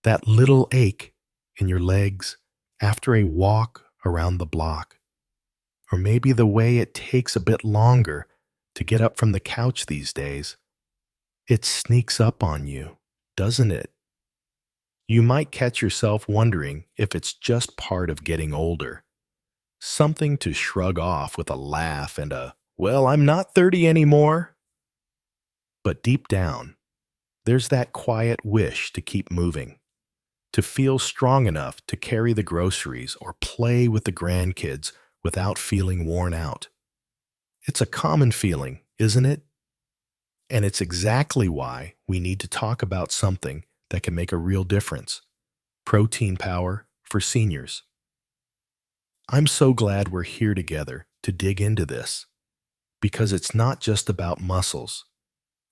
That little ache in your legs after a walk around the block. Or maybe the way it takes a bit longer to get up from the couch these days. It sneaks up on you, doesn't it? You might catch yourself wondering if it's just part of getting older. Something to shrug off with a laugh and well, I'm not 30 anymore. But deep down, there's that quiet wish to keep moving, to feel strong enough to carry the groceries or play with the grandkids without feeling worn out. It's a common feeling, isn't it? And it's exactly why we need to talk about something that can make a real difference: protein power for seniors. I'm so glad we're here together to dig into this, because it's not just about muscles.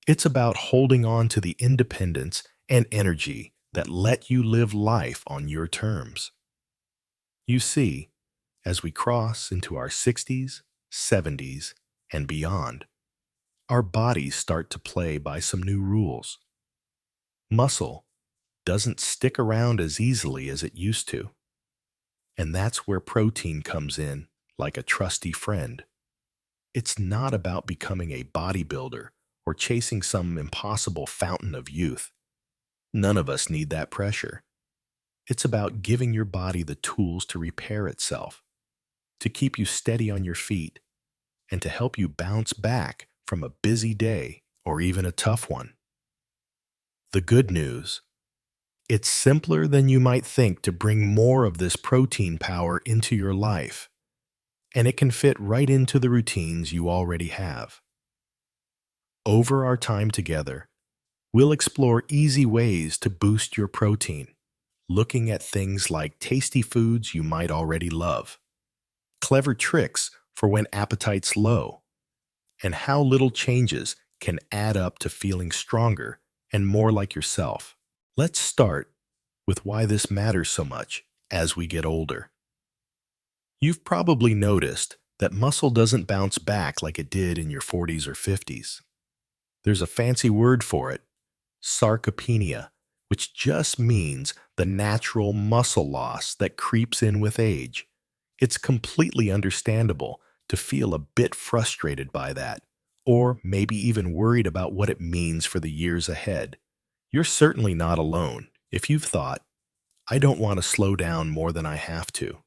It's about holding on to the independence and energy that let you live life on your terms. You see, as we cross into our 60s, 70s, and beyond, our bodies start to play by some new rules. Muscle doesn't stick around as easily as it used to. And that's where protein comes in, like a trusty friend. It's not about becoming a bodybuilder or chasing some impossible fountain of youth. None of us need that pressure. It's about giving your body the tools to repair itself, to keep you steady on your feet, and to help you bounce back from a busy day or even a tough one. The good news: it's simpler than you might think to bring more of this protein power into your life, and it can fit right into the routines you already have. Over our time together, we'll explore easy ways to boost your protein, looking at things like tasty foods you might already love, clever tricks for when appetite's low, and how little changes can add up to feeling stronger and more like yourself. Let's start with why this matters so much as we get older. You've probably noticed that muscle doesn't bounce back like it did in your 40s or 50s. There's a fancy word for it: sarcopenia, which just means the natural muscle loss that creeps in with age. It's completely understandable to feel a bit frustrated by that, or maybe even worried about what it means for the years ahead. You're certainly not alone if you've thought, I don't want to slow down more than I have to.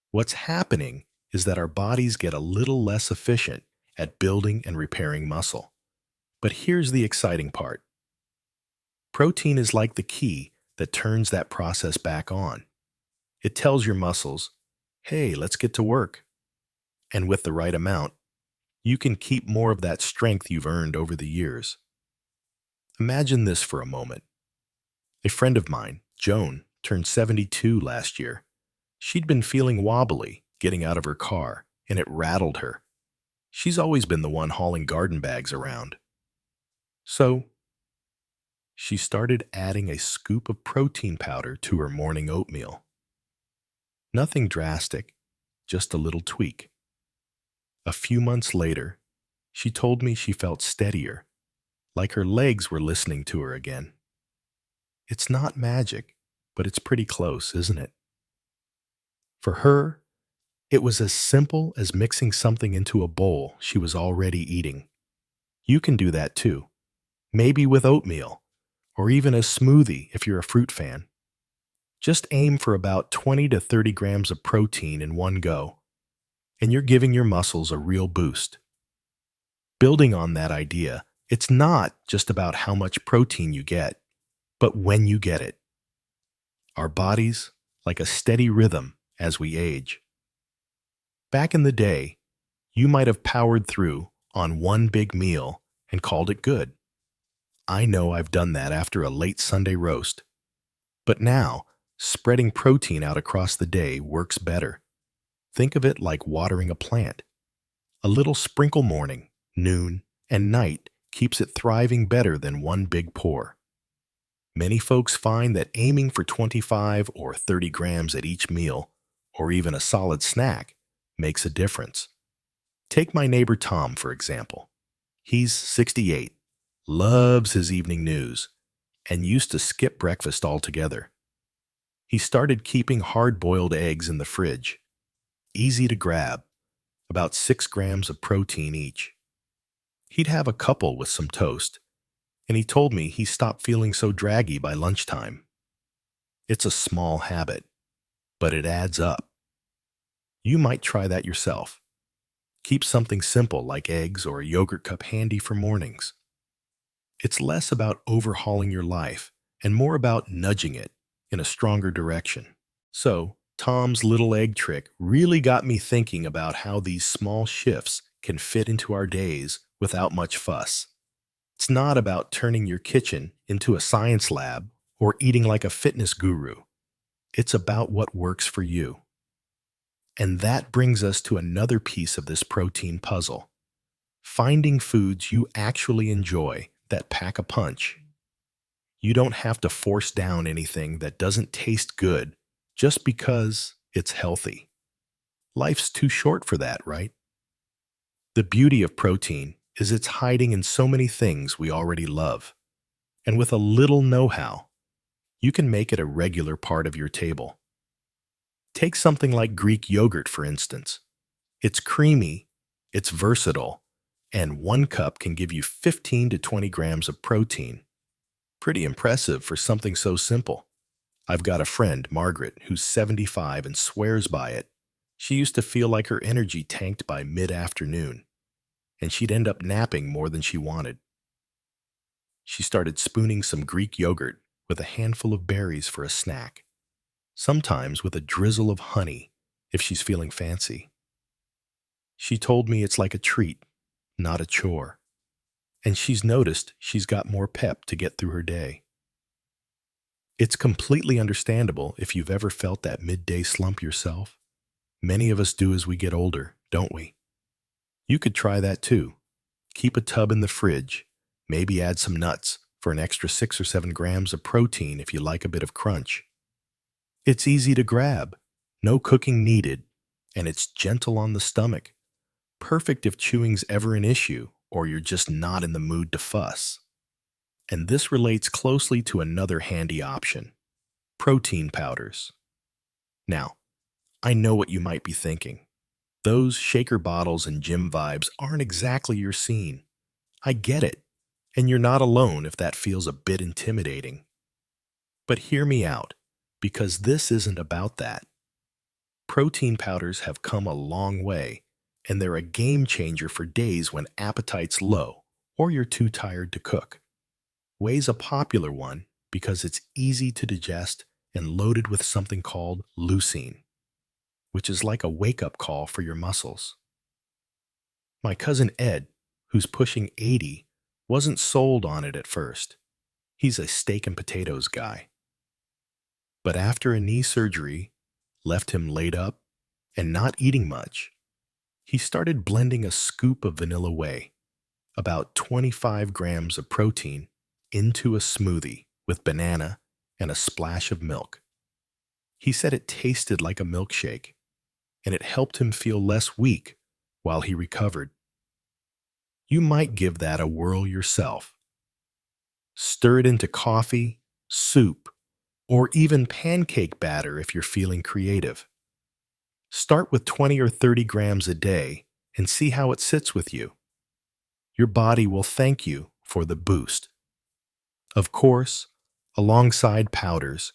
What's happening is that our bodies get a little less efficient at building and repairing muscle. But here's the exciting part. Protein is like the key that turns that process back on. It tells your muscles, hey, let's get to work. And with the right amount, you can keep more of that strength you've earned over the years. Imagine this for a moment. A friend of mine, Joan, turned 72 last year. She'd been feeling wobbly getting out of her car, and it rattled her. She's always been the one hauling garden bags around. So, she started adding a scoop of protein powder to her morning oatmeal. Nothing drastic, just a little tweak. A few months later, she told me she felt steadier, like her legs were listening to her again. It's not magic, but it's pretty close, isn't it? For her, it was as simple as mixing something into a bowl she was already eating. You can do that too, maybe with oatmeal, or even a smoothie if you're a fruit fan. Just aim for about 20 to 30 grams of protein in one go, and you're giving your muscles a real boost. Building on that idea, it's not just about how much protein you get, but when you get it. Our bodies, like a steady rhythm as we age. Back in the day, you might have powered through on one big meal and called it good. I know I've done that after a late Sunday roast. But now, spreading protein out across the day works better. Think of it like watering a plant. A little sprinkle morning, noon, and night keeps it thriving better than one big pour. Many folks find that aiming for 25 or 30 grams at each meal, or even a solid snack, makes a difference. Take my neighbor Tom, for example. He's 68, loves his evening news, and used to skip breakfast altogether. He started keeping hard-boiled eggs in the fridge, easy to grab, about 6 grams of protein each. He'd have a couple with some toast, and he told me he stopped feeling so draggy by lunchtime. It's a small habit, but it adds up. You might try that yourself. Keep something simple like eggs or a yogurt cup handy for mornings. It's less about overhauling your life and more about nudging it in a stronger direction. So, Tom's little egg trick really got me thinking about how these small shifts can fit into our days without much fuss. It's not about turning your kitchen into a science lab or eating like a fitness guru. It's about what works for you. And that brings us to another piece of this protein puzzle: finding foods you actually enjoy that pack a punch. You don't have to force down anything that doesn't taste good just because it's healthy. Life's too short for that, right? The beauty of protein is it's hiding in so many things we already love. And with a little know-how, you can make it a regular part of your table. Take something like Greek yogurt, for instance. It's creamy, it's versatile, and 1 cup can give you 15 to 20 grams of protein. Pretty impressive for something so simple. I've got a friend, Margaret, who's 75 and swears by it. She used to feel like her energy tanked by mid-afternoon, and she'd end up napping more than she wanted. She started spooning some Greek yogurt with a handful of berries for a snack, sometimes with a drizzle of honey if she's feeling fancy. She told me it's like a treat, not a chore, and she's noticed she's got more pep to get through her day. It's completely understandable if you've ever felt that midday slump yourself. Many of us do as we get older, don't we? You could try that too. Keep a tub in the fridge, maybe add some nuts for an extra 6 or 7 grams of protein if you like a bit of crunch. It's easy to grab, no cooking needed, and it's gentle on the stomach. Perfect if chewing's ever an issue or you're just not in the mood to fuss. And this relates closely to another handy option: protein powders. Now, I know what you might be thinking. Those shaker bottles and gym vibes aren't exactly your scene. I get it, and you're not alone if that feels a bit intimidating. But hear me out, because this isn't about that. Protein powders have come a long way, and they're a game changer for days when appetite's low or you're too tired to cook. Whey's a popular one because it's easy to digest and loaded with something called leucine, which is like a wake-up call for your muscles. My cousin Ed, who's pushing 80, wasn't sold on it at first. He's a steak and potatoes guy. But after a knee surgery left him laid up and not eating much, he started blending a scoop of vanilla whey, about 25 grams of protein, into a smoothie with banana and a splash of milk. He said it tasted like a milkshake, and it helped him feel less weak while he recovered. You might give that a whirl yourself. Stir it into coffee, soup, or even pancake batter if you're feeling creative. Start with 20 or 30 grams a day and see how it sits with you. Your body will thank you for the boost. Of course, alongside powders,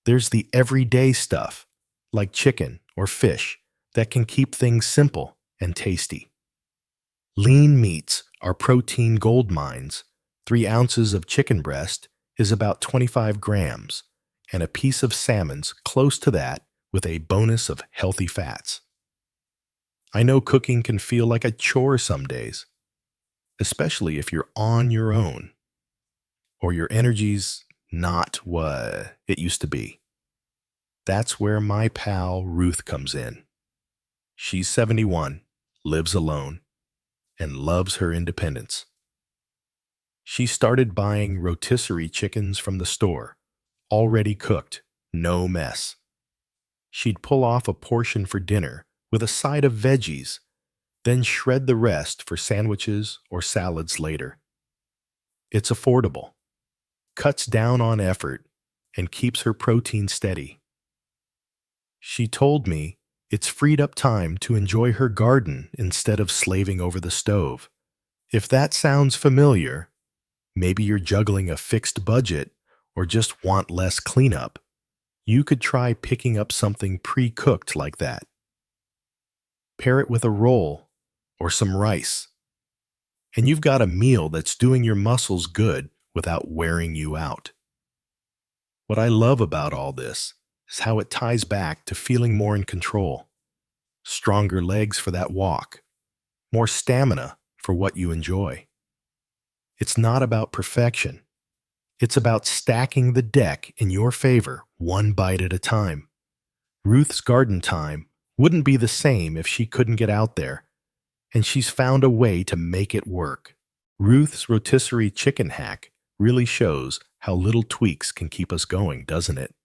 there's the everyday stuff, like chicken or fish, that can keep things simple and tasty. Lean meats are protein gold mines. 3 ounces of chicken breast is about 25 grams, and a piece of salmon's close to that with a bonus of healthy fats. I know cooking can feel like a chore some days, especially if you're on your own or your energy's not what it used to be. That's where my pal Ruth comes in. She's 71, lives alone, and loves her independence. She started buying rotisserie chickens from the store, already cooked, no mess. She'd pull off a portion for dinner with a side of veggies, then shred the rest for sandwiches or salads later. It's affordable, cuts down on effort, and keeps her protein steady. She told me it's freed up time to enjoy her garden instead of slaving over the stove. If that sounds familiar, maybe you're juggling a fixed budget or just want less cleanup. You could try picking up something pre-cooked like that. Pair it with a roll or some rice, and you've got a meal that's doing your muscles good without wearing you out. What I love about all this is how it ties back to feeling more in control. Stronger legs for that walk, more stamina for what you enjoy. It's not about perfection. It's about stacking the deck in your favor one bite at a time. Ruth's garden time wouldn't be the same if she couldn't get out there, and she's found a way to make it work. Ruth's rotisserie chicken hack really shows how little tweaks can keep us going, doesn't it?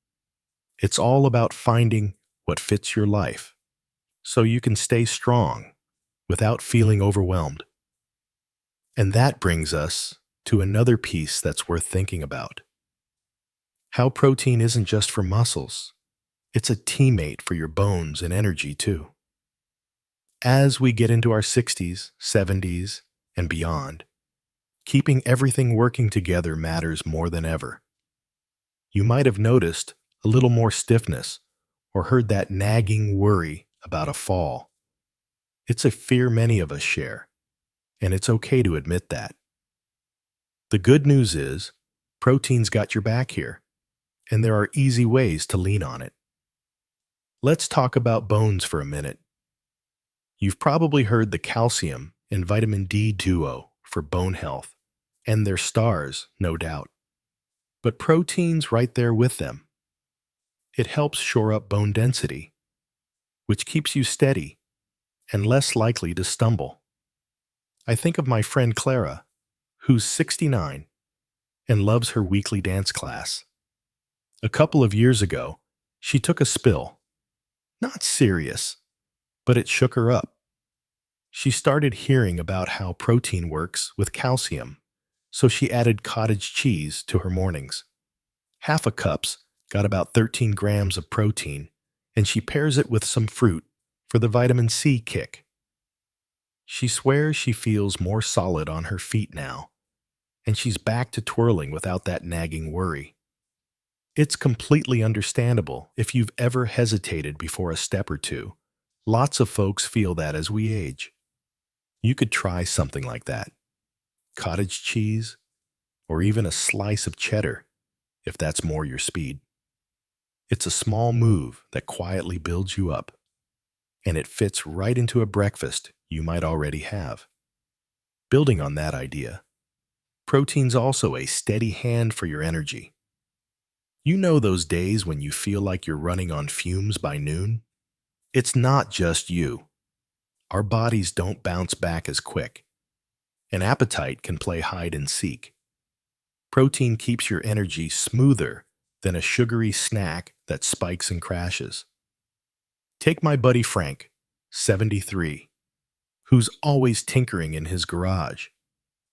It's all about finding what fits your life so you can stay strong without feeling overwhelmed. And that brings us to another piece that's worth thinking about. How protein isn't just for muscles, it's a teammate for your bones and energy too. As we get into our 60s, 70s, and beyond, keeping everything working together matters more than ever. You might have noticed a little more stiffness or heard that nagging worry about a fall. It's a fear many of us share, and it's okay to admit that. The good news is, protein's got your back here, and there are easy ways to lean on it. Let's talk about bones for a minute. You've probably heard the calcium and vitamin D duo for bone health, and they're stars, no doubt. But protein's right there with them. It helps shore up bone density, which keeps you steady and less likely to stumble. I think of my friend Clara, who's 69 and loves her weekly dance class. A couple of years ago, she took a spill. Not serious, but it shook her up. She started hearing about how protein works with calcium, so she added cottage cheese to her mornings. Half a cup's got about 13 grams of protein, and she pairs it with some fruit for the vitamin C kick. She swears she feels more solid on her feet now, and she's back to twirling without that nagging worry. It's completely understandable if you've ever hesitated before a step or two. Lots of folks feel that as we age. You could try something like that. Cottage cheese, or even a slice of cheddar, if that's more your speed. It's a small move that quietly builds you up, and it fits right into a breakfast you might already have. Building on that idea, protein's also a steady hand for your energy. You know those days when you feel like you're running on fumes by noon? It's not just you. Our bodies don't bounce back as quick. An appetite can play hide and seek. Protein keeps your energy smoother than a sugary snack that spikes and crashes. Take my buddy Frank, 73, who's always tinkering in his garage.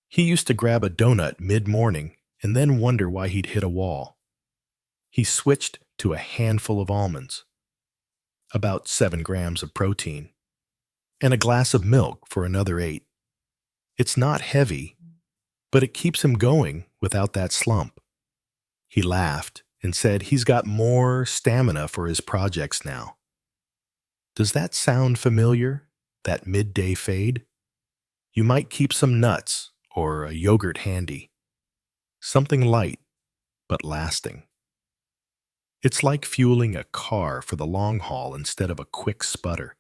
He used to grab a donut mid-morning and then wonder why he'd hit a wall. He switched to a handful of almonds, about 7 grams of protein, and a glass of milk for another 8. It's not heavy, but it keeps him going without that slump. He laughed and said he's got more stamina for his projects now. Does that sound familiar, that midday fade? You might keep some nuts or a yogurt handy. Something light, but lasting. It's like fueling a car for the long haul instead of a quick sputter.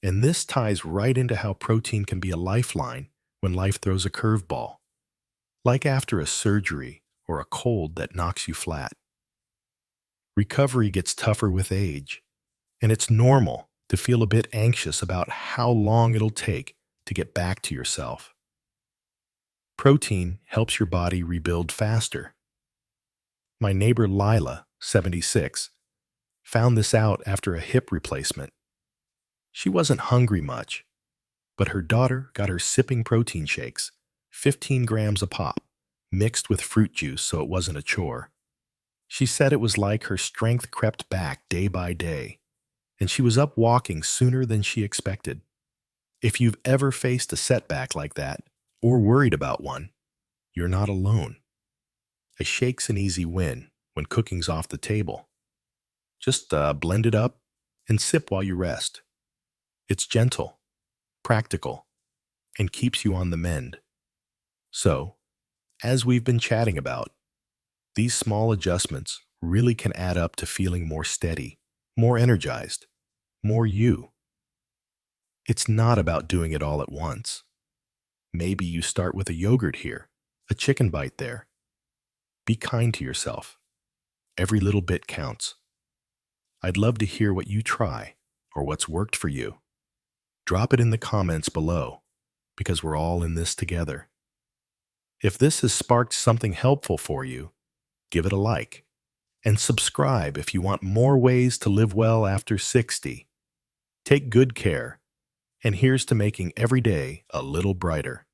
And this ties right into how protein can be a lifeline when life throws a curveball, like after a surgery or a cold that knocks you flat. Recovery gets tougher with age, and it's normal to feel a bit anxious about how long it'll take to get back to yourself. Protein helps your body rebuild faster. My neighbor Lila, 76, found this out after a hip replacement. She wasn't hungry much, but her daughter got her sipping protein shakes, 15 grams a pop, mixed with fruit juice so it wasn't a chore. She said it was like her strength crept back day by day, and she was up walking sooner than she expected. If you've ever faced a setback like that, or worried about one, you're not alone. A shake's an easy win when cooking's off the table. Just blend it up and sip while you rest. It's gentle, practical, and keeps you on the mend. So, as we've been chatting about, these small adjustments really can add up to feeling more steady, more energized, more you. It's not about doing it all at once. Maybe you start with a yogurt here, a chicken bite there. Be kind to yourself. Every little bit counts. I'd love to hear what you try or what's worked for you. Drop it in the comments below, because we're all in this together. If this has sparked something helpful for you, give it a like and subscribe if you want more ways to live well after 60. Take good care, and here's to making every day a little brighter.